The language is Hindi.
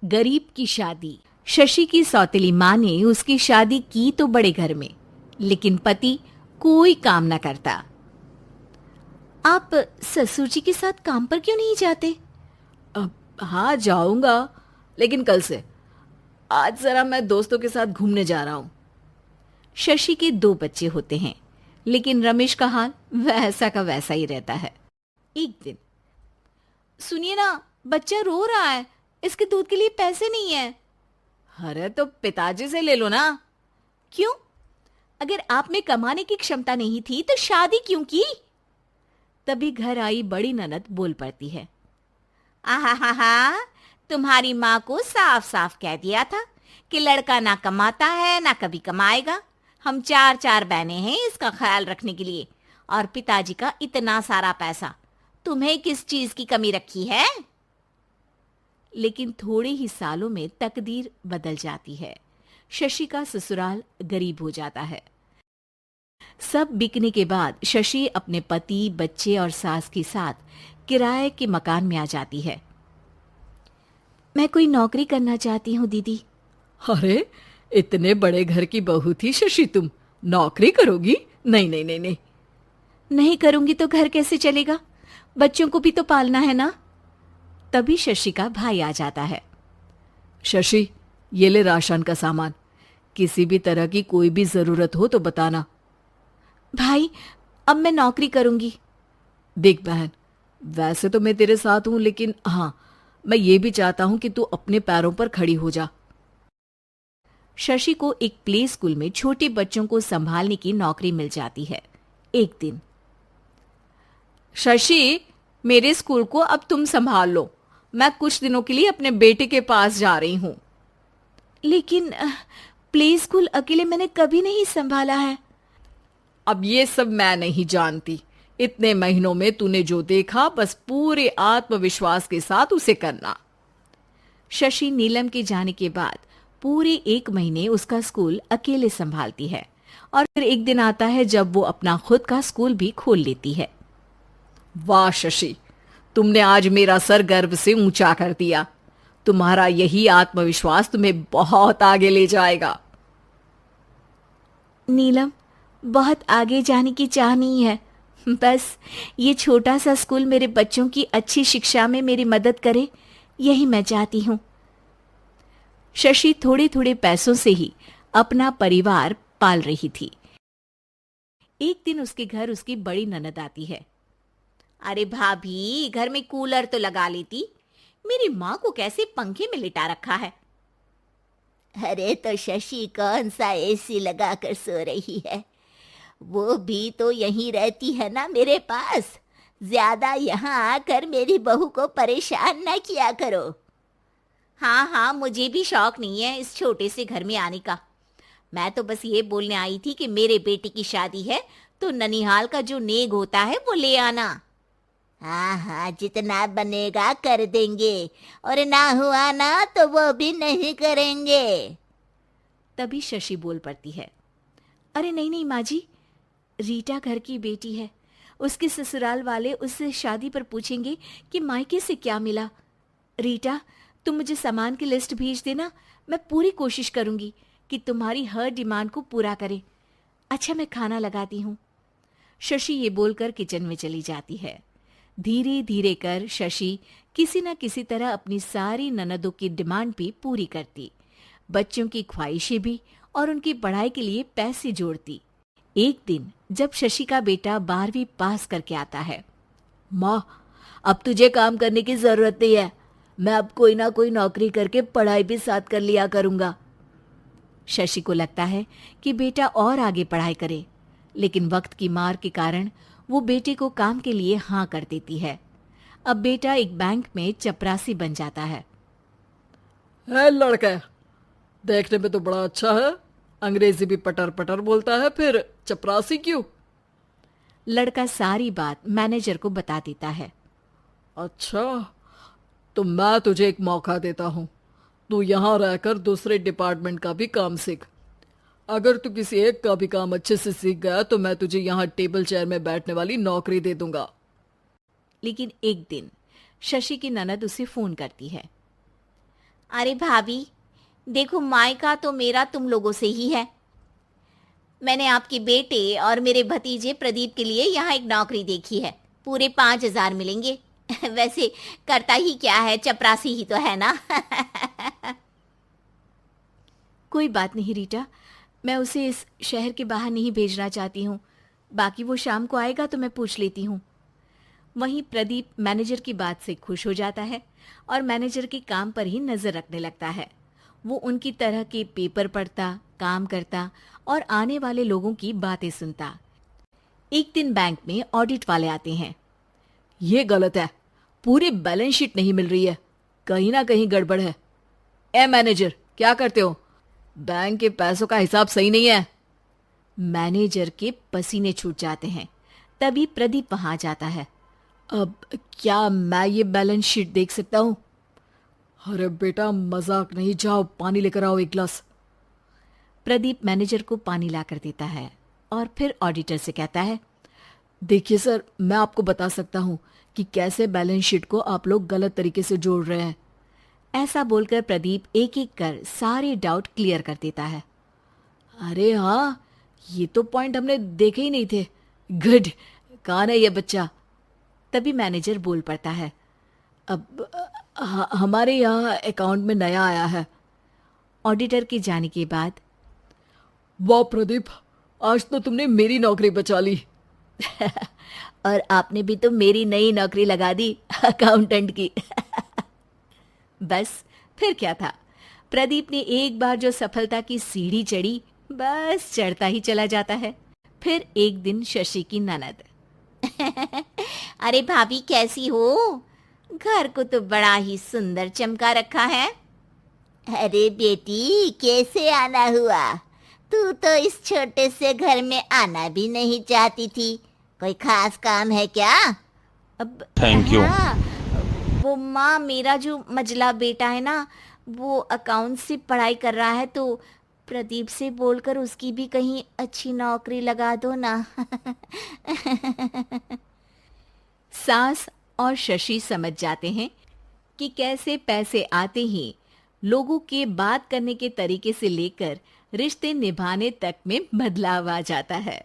गरीब की शादी। शशि की सौतेली माँ ने उसकी शादी की तो बड़े घर में, लेकिन पति कोई काम न करता। आप ससुर जी के साथ काम पर क्यों नहीं जाते? हाँ जाऊंगा, लेकिन कल से। आज जरा मैं दोस्तों के साथ घूमने जा रहा हूँ। शशि के 2 बच्चे होते हैं, लेकिन रमेश का हाल वैसा का वैसा ही रहता है। एक दिन, सुनिए ना, बच्चा रो रहा है, इसके दूध के लिए पैसे नहीं है। अरे तो पिताजी से ले लो ना। क्यों? अगर आप में कमाने की क्षमता नहीं थी तो शादी क्यों की? तभी घर आई बड़ी ननद बोल पड़ती है। आहा हा हा, तुम्हारी माँ को साफ साफ कह दिया था कि लड़का ना कमाता है ना कभी कमाएगा। हम 4 बहनें हैं इसका ख्याल रखने के लिए, और पिताजी का इतना सारा पैसा, तुम्हें किस चीज की कमी रखी है? लेकिन थोड़े ही सालों में तकदीर बदल जाती है। शशि का ससुराल गरीब हो जाता है। सब बिकने के बाद शशि अपने पति, बच्चे और सास के साथ किराए के मकान में आ जाती है। मैं कोई नौकरी करना चाहती हूँ दीदी। अरे इतने बड़े घर की बहू थी शशि, तुम नौकरी करोगी? नहीं नहीं नहीं नहीं। नहीं करूंगी तो घर कैसे चलेगा? बच्चों को भी तो पालना है ना। तभी शशि का भाई आ जाता है। शशि, ये ले राशन का सामान, किसी भी तरह की कोई भी जरूरत हो तो बताना। भाई, अब मैं नौकरी करूंगी। देख बहन, वैसे तो मैं तेरे साथ हूं, लेकिन हाँ, मैं ये भी चाहता हूं कि तू अपने पैरों पर खड़ी हो जा। शशि को एक प्ले स्कूल में छोटे बच्चों को संभालने की नौकरी मिल जाती है। एक दिन, शशि, मेरे स्कूल को अब तुम संभाल लो। मैं कुछ दिनों के लिए अपने बेटे के पास जा रही हूं। लेकिन प्ले स्कूल अकेले मैंने कभी नहीं संभाला है। अब ये सब मैं नहीं जानती। इतने महीनों में तूने जो देखा, बस पूरे आत्मविश्वास के साथ उसे करना। शशि नीलम के जाने के बाद पूरे 1 महीने उसका स्कूल अकेले संभालती है, और फिर एक दिन आता है जब वो अपना खुद का स्कूल भी खोल लेती है। वाह शशि, तुमने आज मेरा सर गर्व से ऊंचा कर दिया। तुम्हारा यही आत्मविश्वास तुम्हें बहुत आगे ले जाएगा। नीलम, बहुत आगे जाने की चाह नहीं है, बस ये छोटा सा स्कूल मेरे बच्चों की अच्छी शिक्षा में मेरी मदद करे, यही मैं चाहती हूँ। शशि थोड़े थोड़े पैसों से ही अपना परिवार पाल रही थी। एक दिन उसके घर उसकी बड़ी ननद आती है। अरे भाभी, घर में कूलर तो लगा लेती, मेरी माँ को कैसे पंखे में लिटा रखा है? अरे तो शशि कौन सा एसी लगा कर सो रही है? वो भी तो यहीं रहती है ना मेरे पास। ज्यादा यहाँ आकर मेरी बहू को परेशान ना किया करो। हाँ हाँ, मुझे भी शौक नहीं है इस छोटे से घर में आने का। मैं तो बस ये बोलने आई थी कि मेरे बेटे की शादी है तो ननिहाल का जो नेग होता है वो ले आना। हाँ हाँ, जितना बनेगा कर देंगे, और ना हुआ ना तो वो भी नहीं करेंगे। तभी शशि बोल पड़ती है। अरे नहीं नहीं माँ जी, रीटा घर की बेटी है, उसके ससुराल वाले उससे शादी पर पूछेंगे कि मायके से क्या मिला। रीटा, तुम मुझे सामान की लिस्ट भेज देना, मैं पूरी कोशिश करूंगी कि तुम्हारी हर डिमांड को पूरा करे। अच्छा, मैं खाना लगाती हूँ। शशि ये बोलकर किचन में चली जाती है। धीरे धीरे कर शशि किसी न किसी तरह अपनी सारी ननदों की डिमांड भी पूरी करती, बच्चों की ख्वाहिशें भी, और उनकी पढ़ाई के लिए पैसे जोड़ती। एक दिन जब शशि का बेटा 12वीं पास करके आता है। माँ, अब तुझे काम करने की जरूरत नहीं है। मैं अब कोई ना कोई नौकरी करके पढ़ाई भी साथ कर लिया करूंगा। शशि को लगता है कि बेटा और आगे पढ़ाई करे, लेकिन वक्त की मार के कारण वो बेटे को काम के लिए हाँ कर देती है। अब बेटा एक बैंक में चपरासी बन जाता है। लड़का देखने में तो बड़ा अच्छा है, अंग्रेजी भी पटर पटर बोलता है, फिर चपरासी क्यों? लड़का सारी बात मैनेजर को बता देता है। अच्छा, तो मैं तुझे एक मौका देता हूँ। तू यहाँ रहकर दूसरे डिपार्टमेंट का भी काम सीख। अगर तू किसी एक का भी काम अच्छे से सीख गया तो मैं तुझे यहाँ टेबल चेयर में बैठने वाली नौकरी दे दूंगा। लेकिन एक दिन शशि की ननद उसे फोन करती है। अरे भाभी, देखो मायका तो मेरा तुम लोगों से ही है। मैंने आपके बेटे और मेरे भतीजे प्रदीप के लिए यहाँ एक नौकरी देखी है, पूरे 5,000 मिलेंगे। वैसे करता ही क्या है, चपरासी ही तो है ना। कोई बात नहीं रीटा, मैं उसे इस शहर के बाहर नहीं भेजना चाहती हूँ। बाकी वो शाम को आएगा तो मैं पूछ लेती हूँ। वहीं प्रदीप मैनेजर की बात से खुश हो जाता है और मैनेजर के काम पर ही नजर रखने लगता है। वो उनकी तरह के पेपर पढ़ता, काम करता और आने वाले लोगों की बातें सुनता। एक दिन बैंक में ऑडिट वाले आते हैं। ये गलत है, पूरी बैलेंस शीट नहीं मिल रही है, कहीं ना कहीं गड़बड़ है। ए मैनेजर, क्या करते हो? बैंक के पैसों का हिसाब सही नहीं है। मैनेजर के पसीने छूट जाते हैं। तभी प्रदीप वहां जाता है। अब क्या मैं ये बैलेंस शीट देख सकता हूँ? अरे बेटा मजाक नहीं, जाओ पानी लेकर आओ एक गिलास। प्रदीप मैनेजर को पानी लाकर देता है और फिर ऑडिटर से कहता है, देखिए सर, मैं आपको बता सकता हूँ कि कैसे बैलेंस शीट को आप लोग गलत तरीके से जोड़ रहे हैं। ऐसा बोलकर प्रदीप एक एक कर सारे डाउट क्लियर कर देता है। अरे हाँ, ये तो पॉइंट हमने देखे ही नहीं थे। गुड, कौन है ये बच्चा? तभी मैनेजर बोल पड़ता है, अब हमारे यहाँ अकाउंट में नया आया है। ऑडिटर के जाने के बाद, वाह प्रदीप, आज तो तुमने मेरी नौकरी बचा ली। और आपने भी तो मेरी नई नौकरी लगा दी, अकाउंटेंट की। बस फिर क्या था, प्रदीप ने एक बार जो सफलता की सीढ़ी चढ़ी, बस चढ़ता ही चला जाता है। फिर एक दिन शशि की ननद, अरे भाभी कैसी हो? घर को तो बड़ा ही सुंदर चमका रखा है। अरे बेटी, कैसे आना हुआ? तू तो इस छोटे से घर में आना भी नहीं चाहती थी। कोई खास काम है क्या? अब थैंक यू। हाँ, वो माँ, मेरा जो मजला बेटा है ना, वो अकाउंट से पढ़ाई कर रहा है, तो प्रदीप से बोलकर उसकी भी कहीं अच्छी नौकरी लगा दो ना। सास और शशि समझ जाते हैं कि कैसे पैसे आते ही लोगों के बात करने के तरीके से लेकर रिश्ते निभाने तक में बदलाव आ जाता है।